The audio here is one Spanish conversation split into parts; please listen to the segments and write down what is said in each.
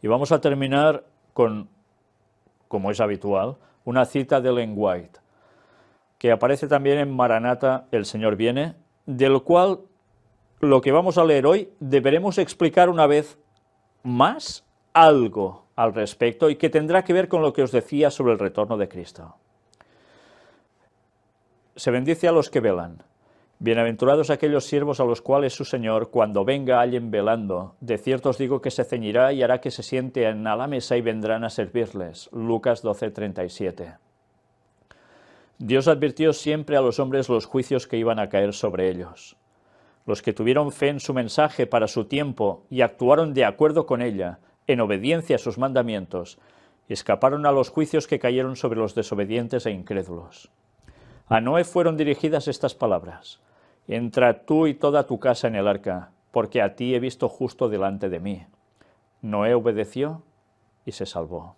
Y vamos a terminar con, como es habitual, una cita de Ellen White, que aparece también en Maranata, el Señor viene, del cual lo que vamos a leer hoy deberemos explicar una vez más algo al respecto y que tendrá que ver con lo que os decía sobre el retorno de Cristo. Se bendice a los que velan. Bienaventurados aquellos siervos a los cuales su Señor, cuando venga, hallen velando. De cierto os digo que se ceñirá y hará que se sienten a la mesa y vendrán a servirles. Lucas 12:37. Dios advirtió siempre a los hombres los juicios que iban a caer sobre ellos. Los que tuvieron fe en su mensaje para su tiempo y actuaron de acuerdo con ella, en obediencia a sus mandamientos, escaparon a los juicios que cayeron sobre los desobedientes e incrédulos. A Noé fueron dirigidas estas palabras: entra tú y toda tu casa en el arca, porque a ti he visto justo delante de mí. Noé obedeció y se salvó.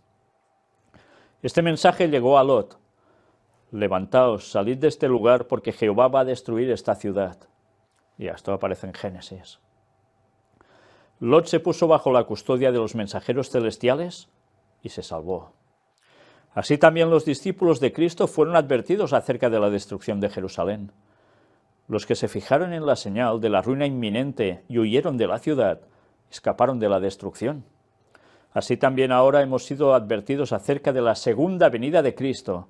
Este mensaje llegó a Lot: levantaos, salid de este lugar, porque Jehová va a destruir esta ciudad. Y esto aparece en Génesis. Lot se puso bajo la custodia de los mensajeros celestiales y se salvó. Así también los discípulos de Cristo fueron advertidos acerca de la destrucción de Jerusalén. Los que se fijaron en la señal de la ruina inminente y huyeron de la ciudad, escaparon de la destrucción. Así también ahora hemos sido advertidos acerca de la segunda venida de Cristo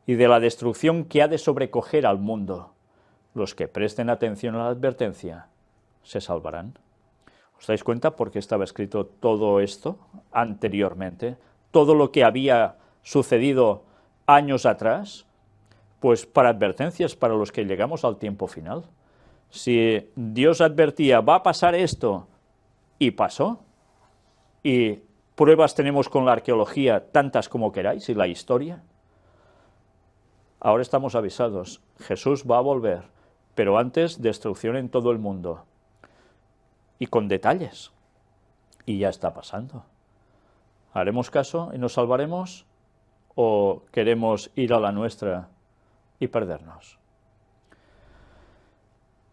y de la destrucción que ha de sobrecoger al mundo. Los que presten atención a la advertencia se salvarán. ¿Os dais cuenta por qué estaba escrito todo esto anteriormente? Todo lo que había sucedido años atrás, pues para advertencias para los que llegamos al tiempo final. Si Dios advertía, va a pasar esto, y pasó, y pruebas tenemos con la arqueología tantas como queráis, y la historia, ahora estamos avisados, Jesús va a volver, pero antes destrucción en todo el mundo, y con detalles, y ya está pasando. ¿Haremos caso y nos salvaremos? ¿O queremos ir a la nuestra y perdernos?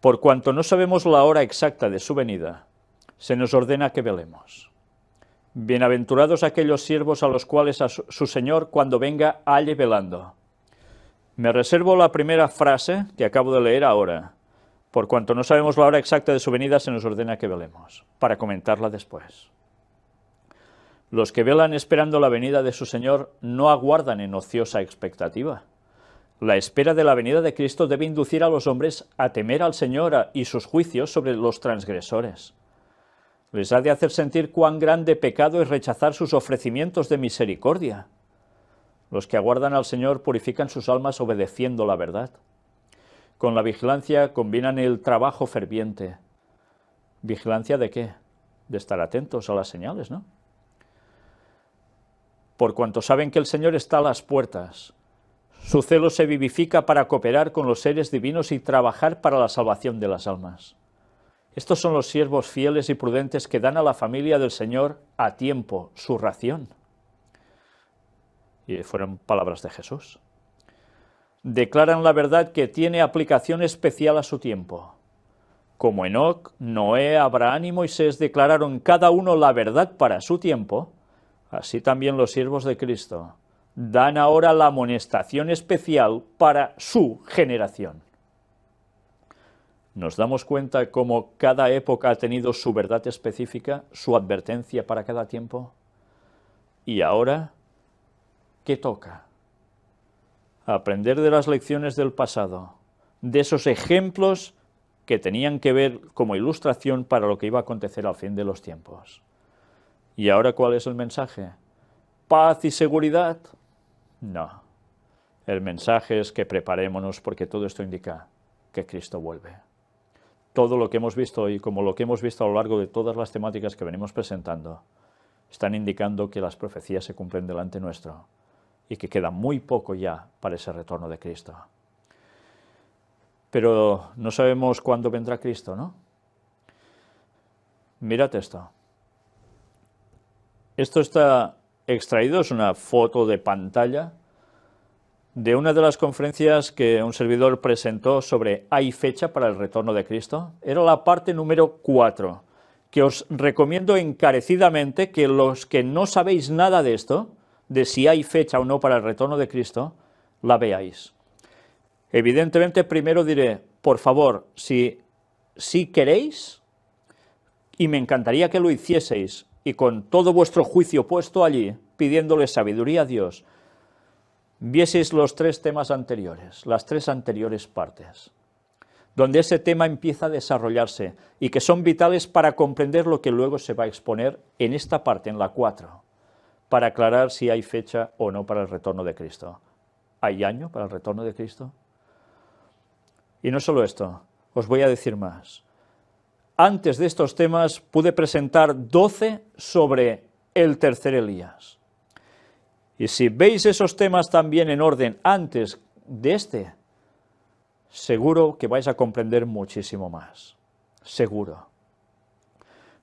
Por cuanto no sabemos la hora exacta de su venida, se nos ordena que velemos. Bienaventurados aquellos siervos a los cuales a su Señor, cuando venga, halle velando. Me reservo la primera frase que acabo de leer ahora. Por cuanto no sabemos la hora exacta de su venida, se nos ordena que velemos, para comentarla después. Los que velan esperando la venida de su Señor no aguardan en ociosa expectativa. La espera de la venida de Cristo debe inducir a los hombres a temer al Señor y sus juicios sobre los transgresores. Les ha de hacer sentir cuán grande pecado es rechazar sus ofrecimientos de misericordia. Los que aguardan al Señor purifican sus almas obedeciendo la verdad. Con la vigilancia combinan el trabajo ferviente. ¿Vigilancia de qué? De estar atentos a las señales, ¿no? Por cuanto saben que el Señor está a las puertas, su celo se vivifica para cooperar con los seres divinos y trabajar para la salvación de las almas. Estos son los siervos fieles y prudentes que dan a la familia del Señor a tiempo su ración. Y fueron palabras de Jesús. Declaran la verdad que tiene aplicación especial a su tiempo. Como Enoc, Noé, Abraham y Moisés declararon cada uno la verdad para su tiempo, así también los siervos de Cristo dan ahora la amonestación especial para su generación. ¿Nos damos cuenta cómo cada época ha tenido su verdad específica, su advertencia para cada tiempo? Y ahora, ¿qué toca? Aprender de las lecciones del pasado, de esos ejemplos que tenían que ver como ilustración para lo que iba a acontecer al fin de los tiempos. ¿Y ahora cuál es el mensaje? ¿Paz y seguridad? No. El mensaje es que preparémonos porque todo esto indica que Cristo vuelve. Todo lo que hemos visto hoy, como lo que hemos visto a lo largo de todas las temáticas que venimos presentando, están indicando que las profecías se cumplen delante nuestro y que queda muy poco ya para ese retorno de Cristo. Pero no sabemos cuándo vendrá Cristo, ¿no? Mirad esto. Esto está extraído, es una foto de pantalla de una de las conferencias que un servidor presentó sobre ¿hay fecha para el retorno de Cristo? Era la parte número 4, que os recomiendo encarecidamente que los que no sabéis nada de esto, de si hay fecha o no para el retorno de Cristo, la veáis. Evidentemente, primero diré, por favor, si queréis, y me encantaría que lo hicieseis, y con todo vuestro juicio puesto allí, pidiéndole sabiduría a Dios, vieseis los 3 temas anteriores, las 3 anteriores partes, donde ese tema empieza a desarrollarse y que son vitales para comprender lo que luego se va a exponer en esta parte, en la 4, para aclarar si hay fecha o no para el retorno de Cristo. ¿Hay año para el retorno de Cristo? Y no solo esto, os voy a decir más. Antes de estos temas pude presentar 12 sobre el tercer Elías. Y si veis esos temas también en orden antes de este, seguro que vais a comprender muchísimo más. Seguro.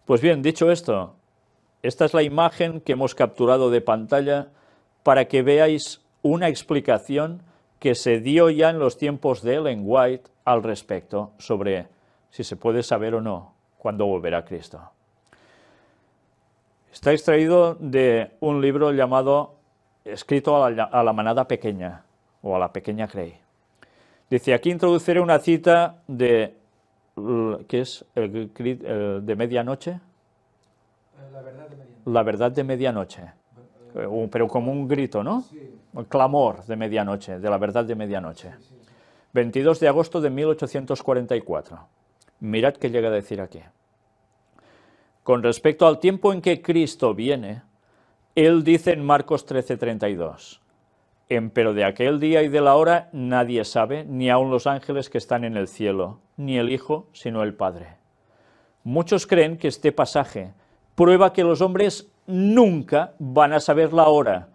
Pues bien, dicho esto, esta es la imagen que hemos capturado de pantalla para que veáis una explicación que se dio ya en los tiempos de Ellen White al respecto sobre si se puede saber o no cuándo volverá Cristo. Está extraído de un libro llamado Escrito a la manada pequeña, o a la pequeña Crey. Dice, aquí introduciré una cita de, ¿qué es? De medianoche. La verdad de medianoche. La verdad de medianoche. Pero como un grito, ¿no? Sí. El clamor de medianoche, de la verdad de medianoche. Sí. 22 de agosto de 1844. Mirad qué llega a decir aquí. Con respecto al tiempo en que Cristo viene, él dice en Marcos 13:32, empero de aquel día y de la hora nadie sabe, ni aun los ángeles que están en el cielo, ni el Hijo, sino el Padre. Muchos creen que este pasaje prueba que los hombres nunca van a saber la hora,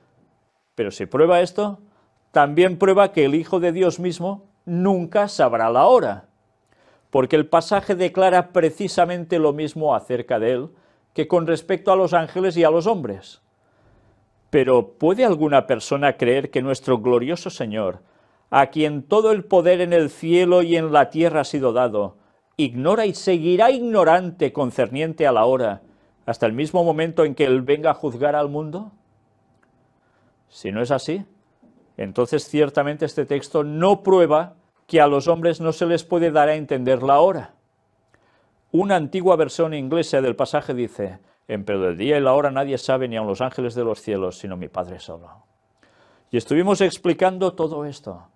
pero si prueba esto, también prueba que el Hijo de Dios mismo nunca sabrá la hora, porque el pasaje declara precisamente lo mismo acerca de él que con respecto a los ángeles y a los hombres. Pero ¿puede alguna persona creer que nuestro glorioso Señor, a quien todo el poder en el cielo y en la tierra ha sido dado, ignora y seguirá ignorante concerniente a la hora, hasta el mismo momento en que Él venga a juzgar al mundo? Si no es así, entonces ciertamente este texto no prueba que a los hombres no se les puede dar a entender la hora. Una antigua versión inglesa del pasaje dice, empero del día y la hora nadie sabe, ni aun los ángeles de los cielos, sino mi Padre solo. Y estuvimos explicando todo esto.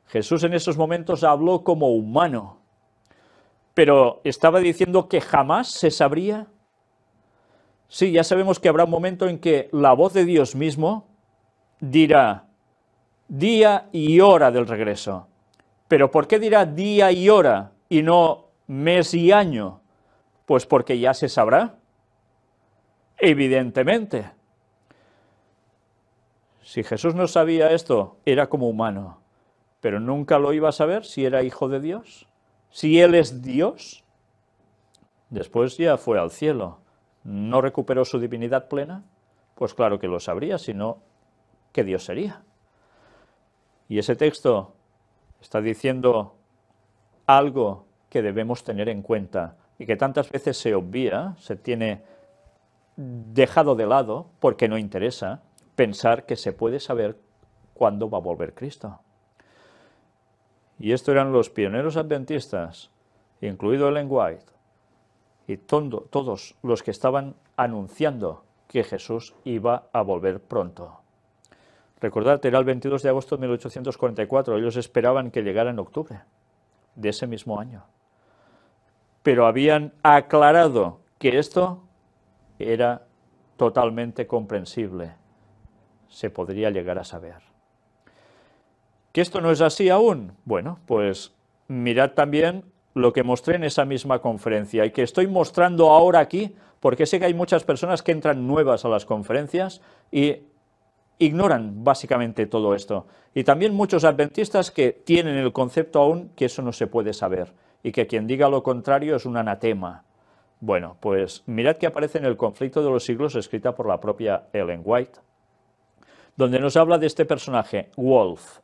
Jesús en esos momentos habló como humano, pero estaba diciendo que jamás se sabría. Sí, ya sabemos que habrá un momento en que la voz de Dios mismo dirá día y hora del regreso. ¿Pero por qué dirá día y hora y no mes y año? Pues porque ya se sabrá. Evidentemente. Si Jesús no sabía esto, era como humano, pero nunca lo iba a saber si era hijo de Dios, si Él es Dios. Después ya fue al cielo. ¿No recuperó su divinidad plena? Pues claro que lo sabría, si no, ¿qué Dios sería? Y ese texto está diciendo algo que debemos tener en cuenta y que tantas veces se obvia, se tiene dejado de lado porque no interesa pensar que se puede saber cuándo va a volver Cristo. Y esto eran los pioneros adventistas, incluido Ellen White, y todos los que estaban anunciando que Jesús iba a volver pronto. Recordad, era el 22 de agosto de 1844, ellos esperaban que llegara en octubre de ese mismo año. Pero habían aclarado que esto era totalmente comprensible, se podría llegar a saber. ¿Que esto no es así aún? Bueno, pues mirad también lo que mostré en esa misma conferencia y que estoy mostrando ahora aquí, porque sé que hay muchas personas que entran nuevas a las conferencias y ignoran básicamente todo esto. Y también muchos adventistas que tienen el concepto aún que eso no se puede saber y que quien diga lo contrario es un anatema. Bueno, pues mirad que aparece en El conflicto de los siglos, escrita por la propia Ellen White, donde nos habla de este personaje, Wolf,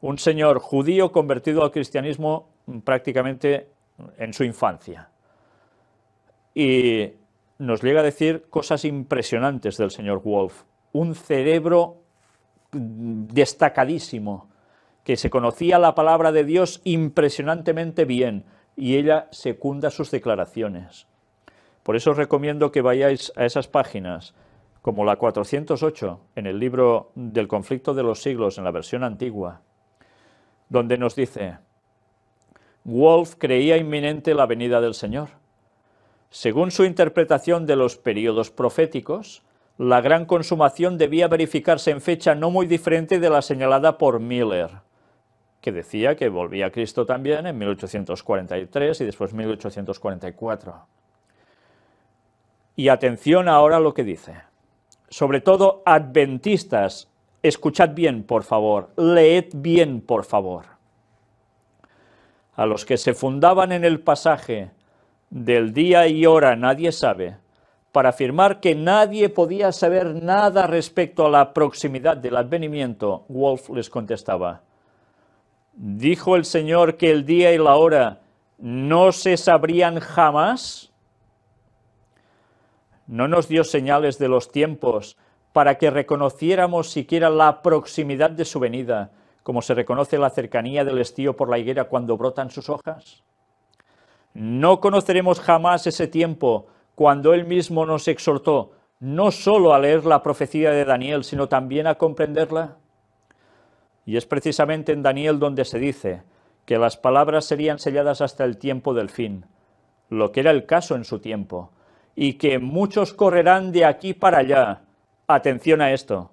un señor judío convertido al cristianismo prácticamente en su infancia. Y nos llega a decir cosas impresionantes del señor Wolf. Un cerebro destacadísimo, que se conocía la palabra de Dios impresionantemente bien, y ella secunda sus declaraciones. Por eso os recomiendo que vayáis a esas páginas, como la 408, en el libro del conflicto de los siglos, en la versión antigua, donde nos dice: Wolf creía inminente la venida del Señor. Según su interpretación de los períodos proféticos, la gran consumación debía verificarse en fecha no muy diferente de la señalada por Miller, que decía que volvía Cristo también en 1843 y después 1844. Y atención ahora a lo que dice. Sobre todo adventistas, escuchad bien, por favor, leed bien, por favor. A los que se fundaban en el pasaje del día y hora nadie sabe, para afirmar que nadie podía saber nada respecto a la proximidad del advenimiento, Wolf les contestaba: ¿dijo el Señor que el día y la hora no se sabrían jamás? ¿No nos dio señales de los tiempos para que reconociéramos siquiera la proximidad de su venida, como se reconoce la cercanía del estío por la higuera cuando brotan sus hojas? No conoceremos jamás ese tiempo cuando Él mismo nos exhortó no solo a leer la profecía de Daniel, sino también a comprenderla. Y es precisamente en Daniel donde se dice que las palabras serían selladas hasta el tiempo del fin, lo que era el caso en su tiempo, y que muchos correrán de aquí para allá. Atención a esto,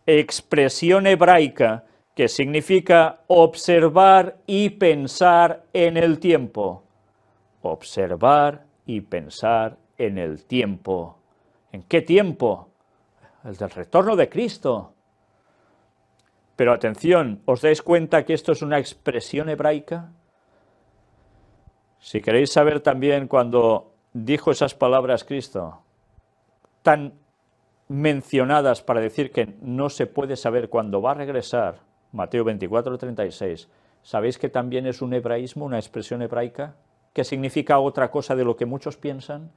expresión hebraica que significa observar y pensar en el tiempo. Observar y pensar en el tiempo. ¿En qué tiempo? El del retorno de Cristo. Pero atención, ¿os dais cuenta que esto es una expresión hebraica? Si queréis saber también cuando dijo esas palabras Cristo, tan mencionadas para decir que no se puede saber cuándo va a regresar, Mateo 24:36, ¿sabéis que también es un hebraísmo, una expresión hebraica, que significa otra cosa de lo que muchos piensan?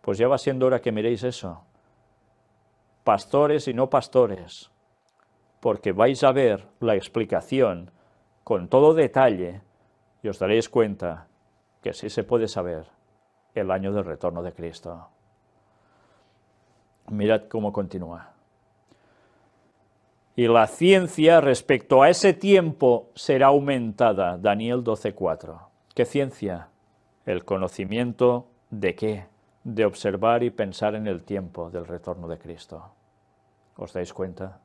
Pues ya va siendo hora que miréis eso. Pastores y no pastores, porque vais a ver la explicación con todo detalle y os daréis cuenta que sí se puede saber el año del retorno de Cristo. Mirad cómo continúa. Y la ciencia respecto a ese tiempo será aumentada. Daniel 12:4. ¿Qué ciencia? El conocimiento de qué? De observar y pensar en el tiempo del retorno de Cristo. ¿Os dais cuenta?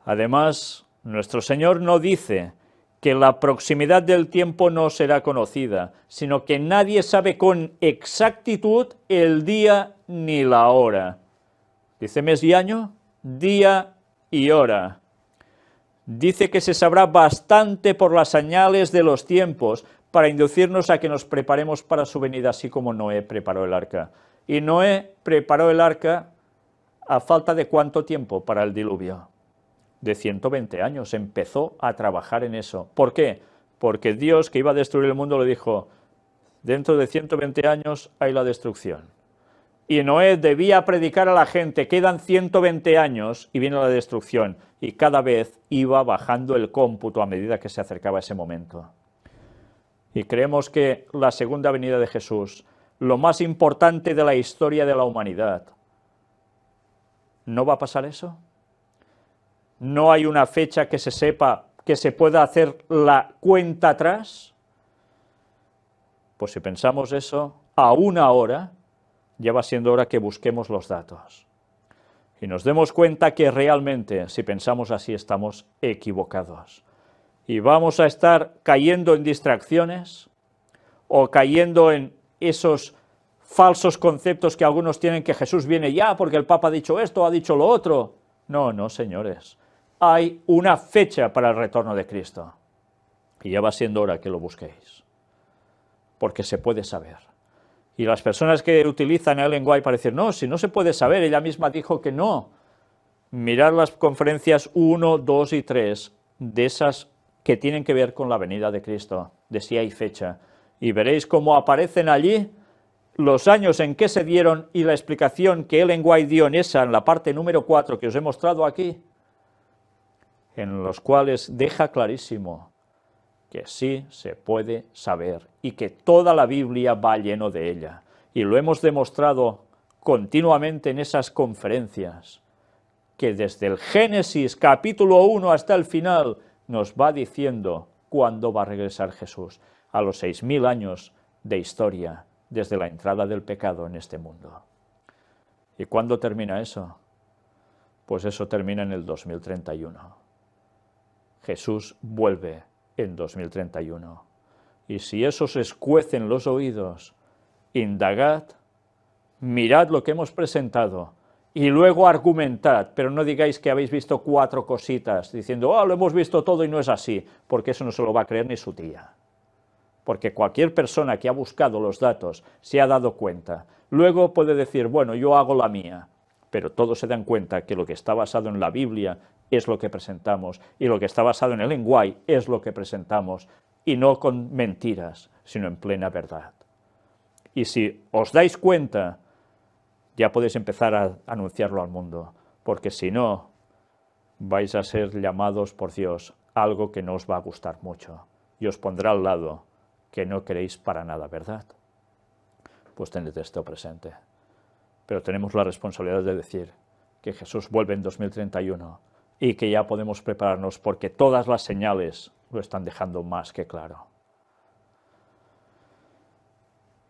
Además, nuestro Señor no dice que la proximidad del tiempo no será conocida, sino que nadie sabe con exactitud el día ni la hora. ¿Dice mes y año? Día y hora. Dice que se sabrá bastante por las señales de los tiempos para inducirnos a que nos preparemos para su venida, así como Noé preparó el arca. Y Noé preparó el arca a falta de ¿cuánto tiempo para el diluvio? De 120 años, empezó a trabajar en eso. ¿Por qué? Porque Dios, que iba a destruir el mundo, le dijo, dentro de 120 años hay la destrucción. Y Noé debía predicar a la gente, quedan 120 años y viene la destrucción. Y cada vez iba bajando el cómputo a medida que se acercaba ese momento. Y creemos que la segunda venida de Jesús, lo más importante de la historia de la humanidad, ¿no va a pasar eso? ¿No hay una fecha que se sepa, que se pueda hacer la cuenta atrás? Pues si pensamos eso, aún ahora, ya va siendo hora que busquemos los datos. Y nos demos cuenta que realmente, si pensamos así, estamos equivocados. Y vamos a estar cayendo en distracciones o cayendo en esos falsos conceptos que algunos tienen, que Jesús viene ya porque el Papa ha dicho esto, ha dicho lo otro. No, no, señores. Hay una fecha para el retorno de Cristo. Y ya va siendo hora que lo busquéis. Porque se puede saber. Y las personas que utilizan el lenguaje para decir, no, si no se puede saber, ella misma dijo que no. Mirad las conferencias 1, 2 y 3 de esas que tienen que ver con la venida de Cristo, de si hay fecha. Y veréis cómo aparecen allí los años en que se dieron y la explicación que Ellen White dio en la parte número 4 que os he mostrado aquí, en los cuales deja clarísimo que sí se puede saber y que toda la Biblia va lleno de ella. Y lo hemos demostrado continuamente en esas conferencias, que desde el Génesis capítulo 1 hasta el final nos va diciendo cuándo va a regresar Jesús, a los 6000 años de historia desde la entrada del pecado en este mundo. ¿Y cuándo termina eso? Pues eso termina en el 2031. Jesús vuelve en 2031. Y si eso os escuecen los oídos, indagad, mirad lo que hemos presentado y luego argumentad, pero no digáis que habéis visto 4 cositas, diciendo, lo hemos visto todo y no es así, porque eso no se lo va a creer ni su tía. Porque cualquier persona que ha buscado los datos se ha dado cuenta. Luego puede decir, bueno, yo hago la mía, pero todos se dan cuenta que lo que está basado en la Biblia es lo que presentamos, y lo que está basado en el Ellen White es lo que presentamos, y no con mentiras, sino en plena verdad. Y si os dais cuenta, ya podéis empezar a anunciarlo al mundo, porque si no, vais a ser llamados por Dios a algo que no os va a gustar mucho, y os pondrá al lado que no queréis para nada, ¿verdad? Pues tened esto presente. Pero tenemos la responsabilidad de decir que Jesús vuelve en 2031 y que ya podemos prepararnos porque todas las señales lo están dejando más que claro.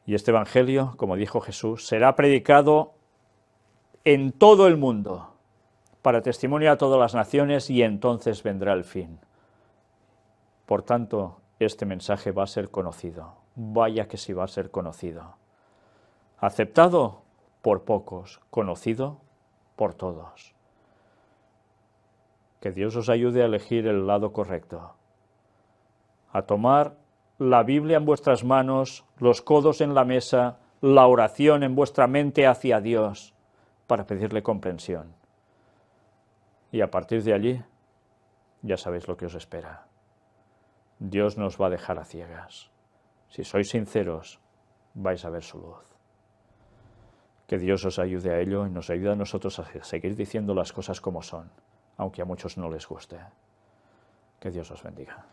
Y este Evangelio, como dijo Jesús, será predicado en todo el mundo para testimonio a todas las naciones y entonces vendrá el fin. Por tanto, este mensaje va a ser conocido. Vaya que sí va a ser conocido. Aceptado por pocos, conocido por todos. Que Dios os ayude a elegir el lado correcto, a tomar la Biblia en vuestras manos, los codos en la mesa, la oración en vuestra mente hacia Dios, para pedirle comprensión. Y a partir de allí, ya sabéis lo que os espera. Dios nos va a dejar a ciegas. Si sois sinceros, vais a ver su luz. Que Dios os ayude a ello y nos ayude a nosotros a seguir diciendo las cosas como son, aunque a muchos no les guste. Que Dios os bendiga.